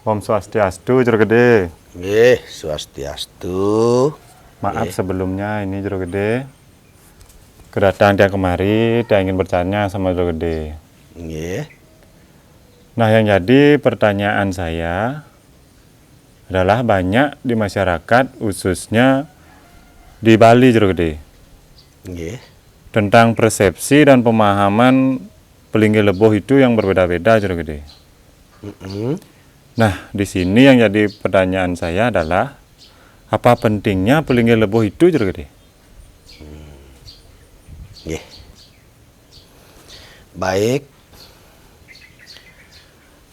Om Swastiastu, Jero Gede. Nggih, swastiastu. Maaf sebelumnya ini Jero Gede. Kedatangan dia kemari, dia ingin bertanya sama Jero Gede. Nggih. Nah, yang jadi pertanyaan saya adalah banyak di masyarakat, khususnya di Bali, Jero Gede, Nggih. tentang persepsi dan pemahaman Pelinggi Leboh itu yang berbeda-beda, Jero Gede. Nah, di sini yang jadi pertanyaan saya adalah apa pentingnya Pelinggi Leboh itu, Jero Gede? Nggih. Baik.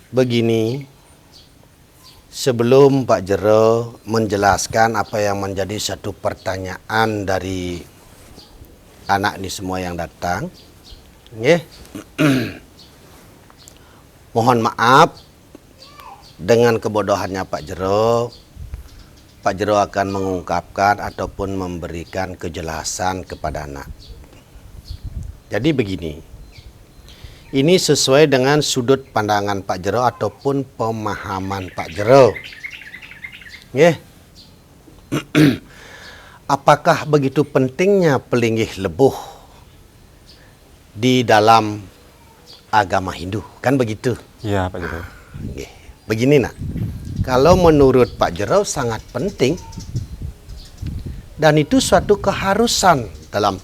Begini, sebelum Pak Jero menjelaskan apa yang menjadi satu pertanyaan dari anak ini semua yang datang, nggih. Mohon maaf dengan kebodohannya Pak Jero. Pak Jero akan mengungkapkan ataupun memberikan kejelasan kepada anak. Jadi begini, ini sesuai dengan sudut pandangan Pak Jero ataupun pemahaman Pak Jero. Nggih. Apakah begitu pentingnya Pelinggih Leboh di dalam agama Hindu? Kan begitu. Iya, Pak Jero. Nggih. Begini nak, kalau menurut Pak Jero sangat penting dan itu suatu keharusan dalam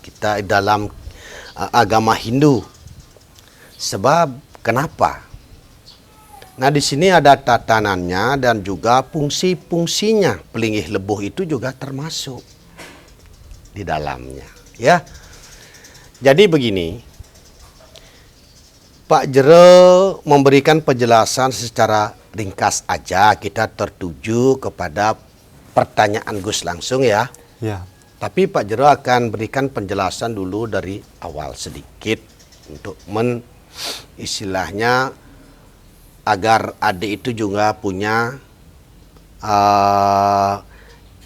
agama Hindu. Sebab kenapa? Nah, di sini ada tatanannya dan juga fungsi-fungsinya. Pelinggih Leboh itu juga termasuk di dalamnya, ya. Jadi begini, Pak Jero memberikan penjelasan secara ringkas aja, kita tertuju kepada pertanyaan Gus langsung ya. Iya. Tapi Pak Jero akan berikan penjelasan dulu dari awal sedikit untuk istilahnya agar adik itu juga punya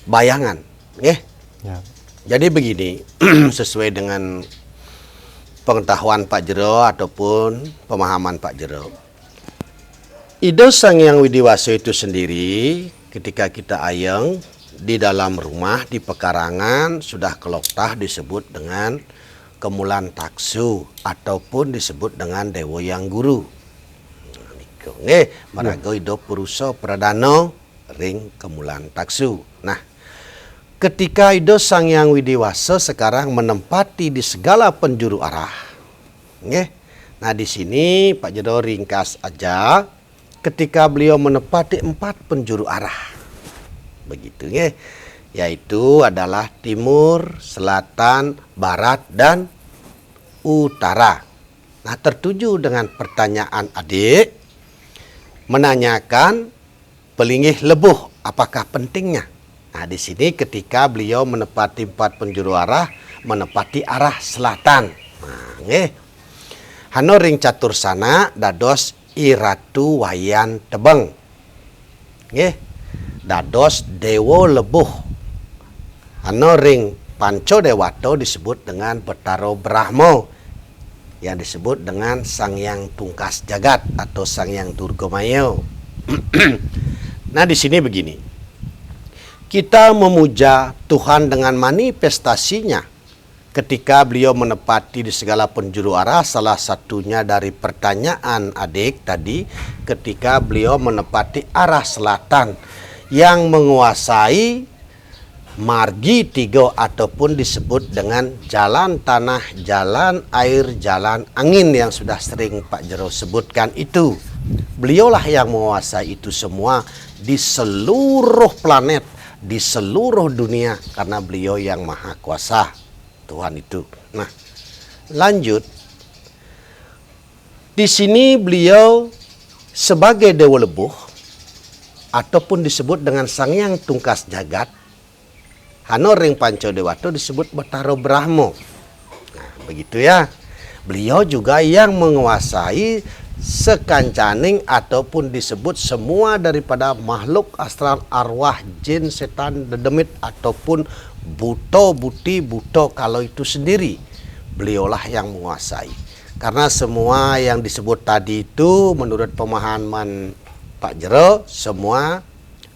bayangan, Ya. Jadi begini, sesuai dengan pengetahuan Pak Jero ataupun pemahaman Pak Jero. Ide Sang Hyang Widiwasa itu sendiri ketika kita ayeng di dalam rumah di pekarangan sudah keloktah disebut dengan Kemulan Taksu ataupun disebut dengan Dewa Yang Guru. Nggih, maraga hidup purusa pradana ring Kemulan Taksu. Nah, ketika Ida Sang Hyang Widiwasa sekarang menempati di segala penjuru arah. Nggih. Nah, di sini Pak Jero ringkas aja ketika beliau menempati 4 penjuru arah. Begitu nggih. Yaitu adalah timur, selatan, barat, dan utara. Nah, tertuju dengan pertanyaan adik, menanyakan Pelinggih Leboh, apakah pentingnya? Nah, di sini ketika beliau menepati 4 penjuru arah, menepati arah selatan. Nah, nggih. Hano ring catur sana dados Iratu Wayan Tebeng. Nggih. Dados Dewa Leboh. Hano ring Panco Dewato disebut dengan Betaro Brahmo, yang disebut dengan Sang Hyang Tungkas Jagat atau Sang Hyang Durgamayo. Nah, di sini begini. Kita memuja Tuhan dengan manifestasinya ketika beliau menepati di segala penjuru arah. Salah satunya dari pertanyaan adik tadi, ketika beliau menepati arah selatan yang menguasai margi 3 ataupun disebut dengan jalan tanah, jalan air, jalan angin yang sudah sering Pak Jero sebutkan itu. Beliaulah yang menguasai itu semua di seluruh planet, di seluruh dunia, karena beliau yang maha kuasa, Tuhan itu. Nah, lanjut. Di sini beliau sebagai Dewa Leboh ataupun disebut dengan Sang Hyang Tungkas Jagat, Hano ring Panco Dewato disebut Betaro Brahmo. Nah, begitu ya. Beliau juga yang menguasai sekancaning ataupun disebut semua daripada makhluk astral, arwah, jin, setan, dedemit ataupun buto, buti, buto kalau itu sendiri. Beliaulah yang menguasai. Karena semua yang disebut tadi itu menurut pemahaman Pak Jero semua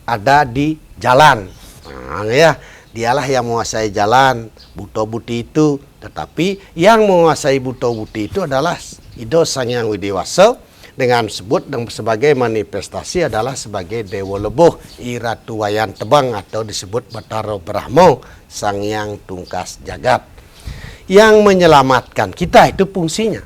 ada di jalan. Nah, ya, dialah yang menguasai jalan, Buto Buti itu. Tetapi yang menguasai Buto Buti itu adalah Ido Sang Hyang Widiwasa dengan sebut dan sebagai manifestasi adalah sebagai Dewa Lebuh Iratu Wayan Tebang atau disebut Batara Brahmo Sang Hyang Tungkas Jagat. Yang menyelamatkan kita itu fungsinya.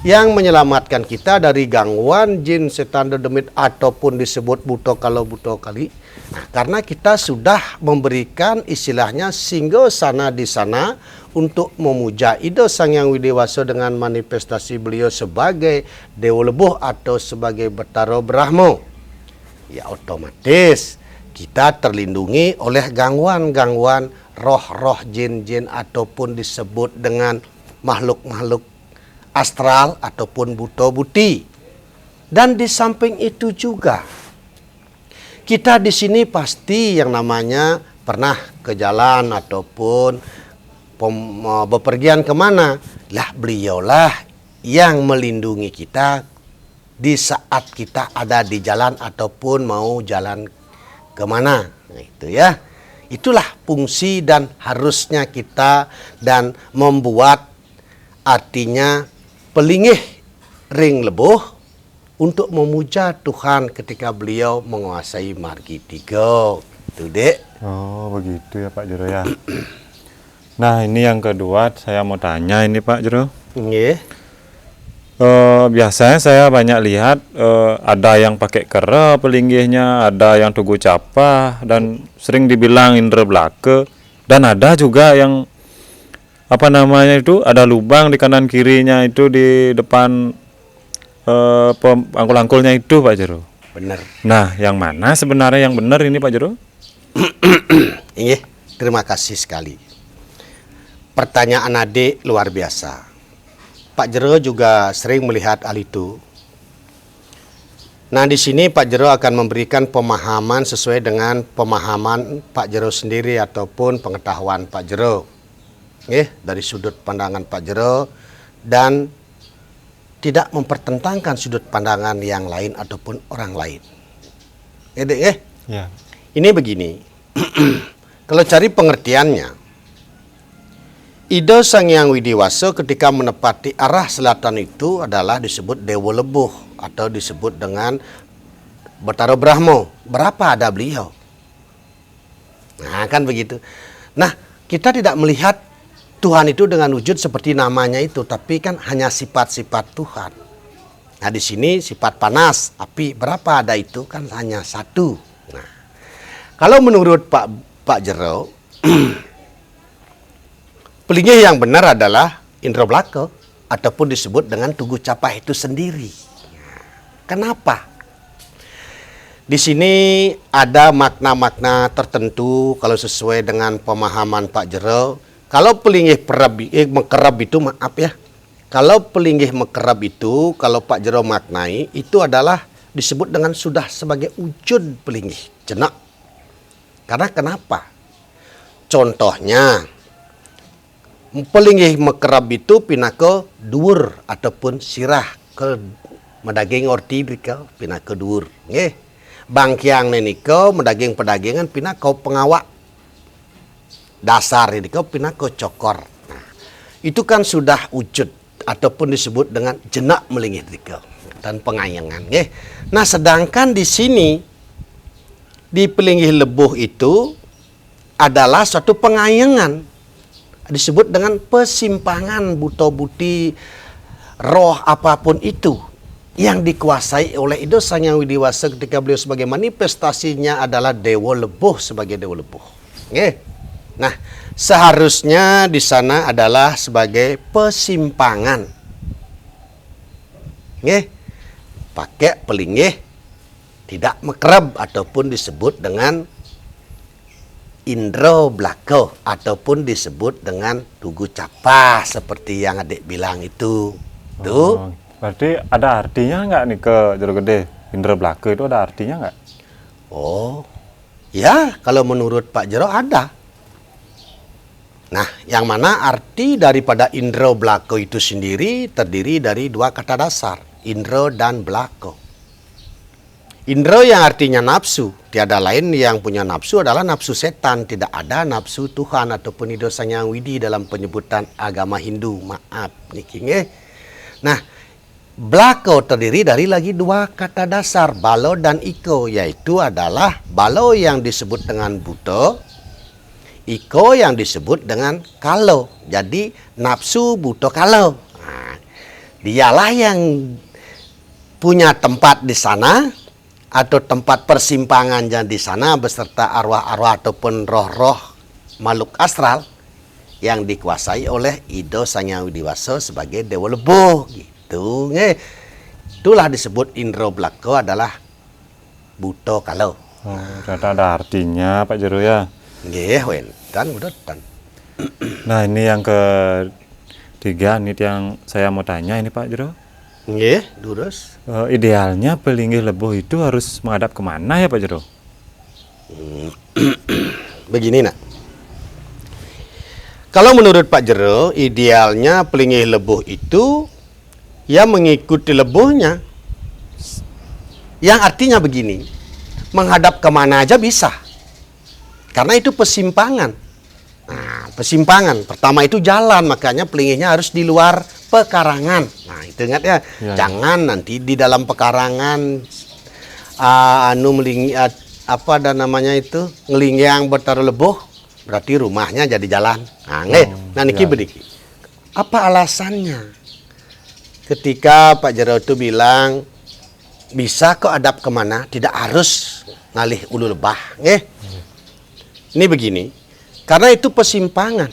Yang menyelamatkan kita dari gangguan jin, setan, dedemit ataupun disebut buto kalau buto kali. Nah, karena kita sudah memberikan istilahnya singgo sana di sana untuk memuja Ido Sang Hyang Widiwasa dengan manifestasi beliau sebagai Dewa Lebuh atau sebagai Batara Brahmo. Ya otomatis kita terlindungi oleh gangguan-gangguan roh-roh jin-jin ataupun disebut dengan makhluk-makhluk astral ataupun buto buti. Dan di samping itu juga kita di sini pasti yang namanya pernah ke jalan ataupun bepergian kemana. Lah beliaulah yang melindungi kita di saat kita ada di jalan ataupun mau jalan kemana. Nah, itu ya. Itulah fungsi dan harusnya kita dan membuat artinya pelingih ring lebuh untuk memuja Tuhan ketika beliau menguasai margi 3. Itu dek. Oh begitu ya Pak Jero ya. Nah ini yang kedua saya mau tanya ini Pak Jero. Nggih. Biasanya saya banyak lihat ada yang pakai kera pelinggihnya, ada yang tugu capah dan sering dibilang indra blaka, dan ada juga yang apa namanya itu ada lubang di kanan kirinya itu di depan angkul-angkulnya itu Pak Jero. Benar. Nah yang mana sebenarnya yang benar ini Pak Jero? Iya, terima kasih sekali. Pertanyaan adik luar biasa. Pak Jero juga sering melihat hal itu. Nah di sini Pak Jero akan memberikan pemahaman sesuai dengan pemahaman Pak Jero sendiri ataupun pengetahuan Pak Jero. Dari sudut pandangan Pak Jero dan tidak mempertentangkan sudut pandangan yang lain ataupun orang lain. Ya. Ini begini. Kalau cari pengertiannya, Ido Sang Hyang Widiwasa ketika menepati arah selatan itu adalah disebut Dewa Lebuh atau disebut dengan Batara Brahmo. Berapa ada beliau? Nah kan begitu. Nah kita tidak melihat Tuhan itu dengan wujud seperti namanya itu, tapi kan hanya sifat-sifat Tuhan. Nah di sini sifat panas, api berapa ada itu kan hanya satu. Nah kalau menurut Pak Jero, pelingih yang benar adalah indra blaka ataupun disebut dengan tugu capah itu sendiri. Kenapa? Di sini ada makna-makna tertentu kalau sesuai dengan pemahaman Pak Jero. Kalau pelingih mekerab itu, maaf ya. Kalau pelingih mekerab itu, kalau Pak Jero maknai, itu adalah disebut dengan sudah sebagai wujud pelingih. Jenak. Karena kenapa? Contohnya, pelingih mekerab itu pindah ke duur ataupun sirah ke medaging orti ke pindah ke duur. Bangkiang neniko medaging pedagangan pindah ke pengawak. Dasar ini kau pindah ke cokor. Nah, itu kan sudah wujud ataupun disebut dengan jenak melingih dikau dan pengayangan. Nah, sedangkan di sini di pelingih lebuh itu adalah suatu pengayangan disebut dengan persimpangan buto buti roh apapun itu yang dikuasai oleh Ido Sang Hyang Widiwasa ketika beliau sebagai manifestasinya adalah Dewa Lebuh sebagai Dewa Lebuh. Nah, seharusnya di sana adalah sebagai persimpangan. Pakai pelingih tidak mekerab ataupun disebut dengan indra blaka ataupun disebut dengan tugu capah seperti yang adik bilang itu. Tuh. Berarti ada artinya nggak nih ke Jero Gede? Indra blaka itu ada artinya nggak? Oh, ya kalau menurut Pak Jero ada. Nah, yang mana arti daripada indra blaka itu sendiri terdiri dari dua kata dasar, indra dan blaka. Indra yang artinya nafsu, tiada lain yang punya nafsu adalah nafsu setan. Tidak ada nafsu Tuhan ataupun Ida Sang Hyang Widi dalam penyebutan agama Hindu. Maaf, niki nggih. Nah, blako terdiri dari lagi dua kata dasar, balo dan iko, yaitu adalah balo yang disebut dengan buto, iko yang disebut dengan kalo. Jadi nafsu, buto, kalo. Nah, dialah yang punya tempat di sana atau tempat persimpangannya di sana beserta arwah-arwah ataupun roh-roh makhluk astral yang dikuasai oleh Ida Sang Hyang Widiwasa sebagai Dewa Lebuh gitu. Itulah disebut Indra Blako adalah buto kalau. Oh, ternyata ada artinya Pak Jero ya. Nggih, wenten udotan. Nah, ini yang ketiga nih yang saya mau tanya ini Pak Jero. Nggih, terus. Idealnya pelinggih lebuh itu harus menghadap kemana ya Pak Jero? Begini nak. Kalau menurut Pak Jero, idealnya pelinggih lebuh itu ya mengikuti lebuhnya. Yang artinya begini, menghadap kemana aja bisa. Karena itu persimpangan. Nah, persimpangan. Pertama itu jalan, makanya pelinggihnya harus di luar pekarangan. Nah, itu ingat ya. Ya. Jangan nanti di dalam pekarangan apa dan namanya itu ngelingyang bertaruh lebuh, berarti rumahnya jadi jalan. Nah, nah niki ya. bediki. Apa alasannya? Ketika Pak Jero itu bilang bisa kok hadap kemana, tidak harus ngalih ulu lebah. Ini begini. Karena itu persimpangan.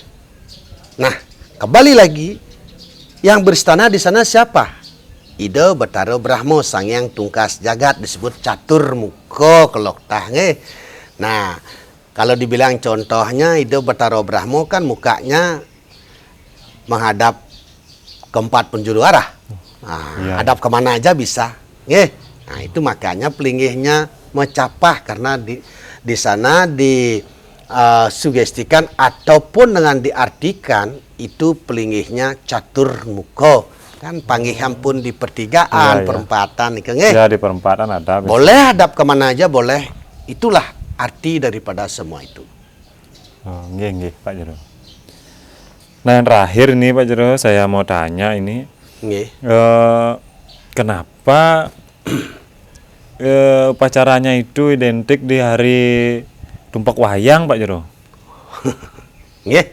Nah, kembali lagi, yang beristana di sana siapa? Ida Batara Brahmo, Sang Hyang Tungkas Jagat, disebut Catur Muka Keloktah. Nah, kalau dibilang contohnya Ida Batara Brahmo kan mukanya menghadap keempat penjuru arah. Nah, Ya. hadap kemana aja bisa. Nah, itu makanya pelinggihnya mencapah karena di sana sugestikan ataupun dengan diartikan itu pelinggihnya catur muko kan panggihan pun di pertigaan Ya. perempatan Ya di perempatan ada. boleh hadap kemana aja boleh, itulah arti daripada semua itu. Oh, nggih Pak Jero. Nah yang terakhir ini Pak Jero saya mau tanya ini Nggih. kenapa upacaranya itu identik di hari Tumpak Wayang Pak Jero? Nggih.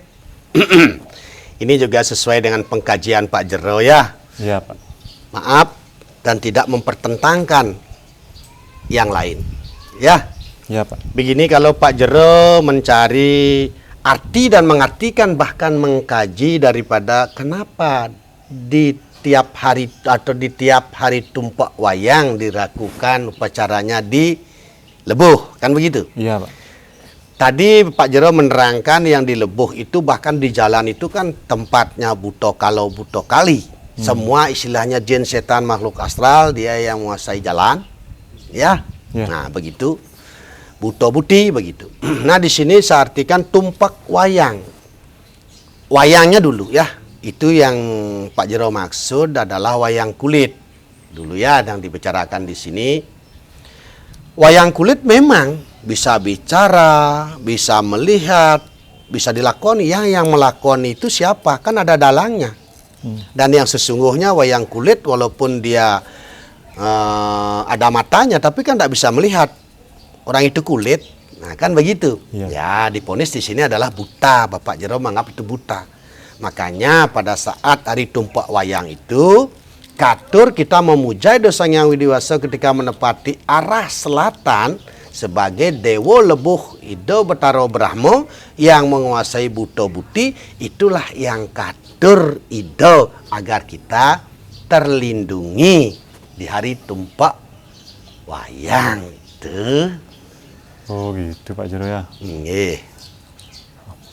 Ini juga sesuai dengan pengkajian Pak Jero ya. Iya Pak. Maaf dan tidak mempertentangkan yang lain. Ya. Iya Pak. Begini, kalau Pak Jero mencari arti dan mengartikan bahkan mengkaji daripada kenapa di tiap hari atau di tiap hari Tumpak Wayang dilakukan upacaranya di Lebuh, kan begitu? Iya Pak. Tadi Pak Jero menerangkan yang di Lebuh itu bahkan di jalan itu kan tempatnya buto kalau buto kali. Semua istilahnya jin setan makhluk astral dia yang menguasai jalan. Ya. Ya. Nah, begitu. Buto buti begitu. Nah, di sini saya artikan tumpak wayang. Wayangnya dulu ya. Itu yang Pak Jero maksud adalah wayang kulit. Dulu ya yang dibicarakan di sini. Wayang kulit memang bisa bicara, bisa melihat, bisa dilakoni. Yang melakoni itu siapa? Kan ada dalangnya. Dan yang sesungguhnya wayang kulit walaupun dia ada matanya, tapi kan tidak bisa melihat. Orang itu kulit. Nah, kan begitu. Iya. Ya, diponis di sini adalah buta. Bapak Jero menganggap itu buta. Makanya pada saat hari Tumpak Wayang itu, katur kita memuja Ida Sang Hyang Widiwasa ketika menepati arah selatan sebagai Dewa Lebuh Ida Batara Brahmo yang menguasai buto buti. Itulah yang katur Ida agar kita terlindungi di hari Tumpak Wayang itu. Oh gitu Pak Jero ya. Nggih.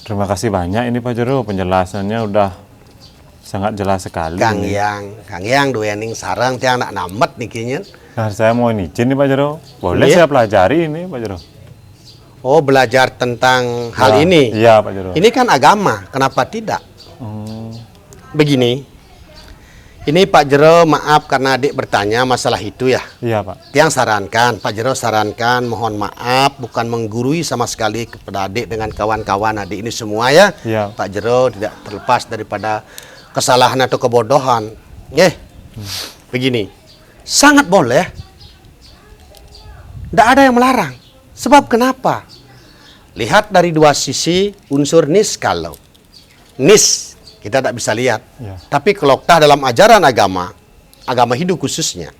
Terima kasih banyak ini Pak Jero, penjelasannya udah sangat jelas sekali. Kang ini. Yang duening sarang tiang nak namet nikinya. Nah, saya mau izin nih Pak Jero. Boleh Iya. saya pelajari ini Pak Jero? Oh, belajar tentang hal Ya, ini. Iya Pak Jero. Ini kan agama, kenapa tidak? Hmm, Begini, Ini Pak Jero, maaf karena adik bertanya masalah itu ya. Iya, Pak. Tiang sarankan, Pak Jero sarankan, mohon maaf, bukan menggurui sama sekali kepada adik dengan kawan-kawan adik ini semua ya. Iya. Pak Jero tidak terlepas daripada kesalahan atau kebodohan. Begini, sangat boleh. Tidak ada yang melarang. Sebab kenapa? Lihat dari dua sisi unsur nis kalau. Nis kita tidak bisa lihat. Ya. Tapi kalau kita dalam ajaran agama, agama Hindu khususnya,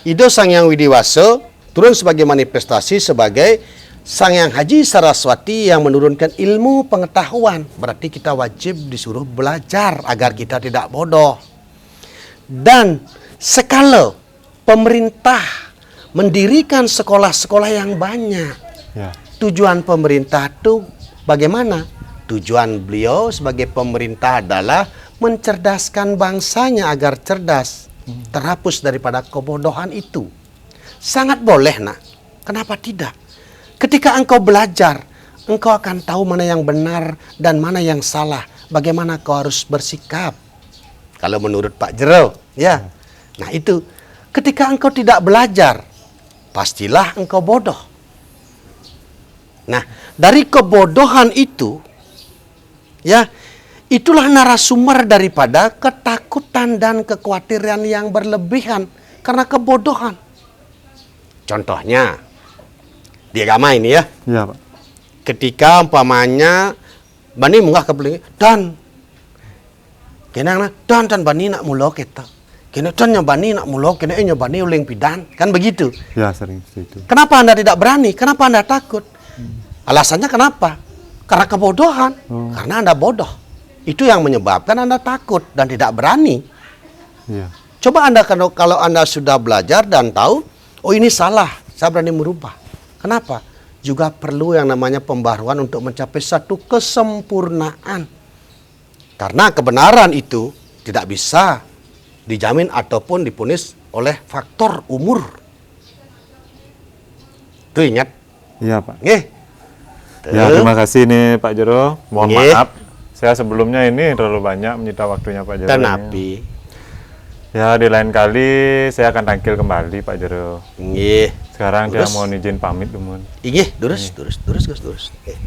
Ido Sang Hyang Widiwasa turun sebagai manifestasi sebagai Sang Hyang Haji Saraswati yang menurunkan ilmu pengetahuan. Berarti kita wajib disuruh belajar agar kita tidak bodoh. Dan sekala pemerintah mendirikan sekolah-sekolah yang banyak. Ya. Tujuan pemerintah itu bagaimana? Tujuan beliau sebagai pemerintah adalah mencerdaskan bangsanya agar cerdas, terhapus daripada kebodohan itu. Sangat boleh, nak. Kenapa tidak? Ketika engkau belajar, engkau akan tahu mana yang benar dan mana yang salah. Bagaimana kau harus bersikap. Kalau menurut Pak Jero, ya. Nah itu, ketika engkau tidak belajar, pastilah engkau bodoh. Nah, dari kebodohan itu, ya, itulah narasumber daripada ketakutan dan kekhawatiran yang berlebihan karena kebodohan. Contohnya, di agama ini ya, Iya, Pak. ketika umpamanya bani munggah ke beling dan kenang dan bani nak mulo kita. Kena dan bani nak mulo, kena bani uling pidan, kan begitu. Ya, sering itu. Kenapa Anda tidak berani? Kenapa Anda takut? Alasannya kenapa? Karena kebodohan. Karena Anda bodoh. Itu yang menyebabkan Anda takut dan tidak berani. Iya. Coba Anda kalau Anda sudah belajar dan tahu, oh ini salah, saya berani merubah. Kenapa? Juga perlu yang namanya pembaruan untuk mencapai satu kesempurnaan. Karena kebenaran itu tidak bisa dijamin ataupun dipunis oleh faktor umur. Itu ingat. Iya, Pak. Nggih. Ya, terima kasih nih Pak Jero. Mohon Nggih. maaf, saya sebelumnya ini terlalu banyak menyita waktunya Pak Jero. Dan ini. api. Ya, di lain kali saya akan tangkil kembali Pak Jero. Nggih. Sekarang dia Terus? mau izin pamit, Dumun. Inggih, durus. Nggih.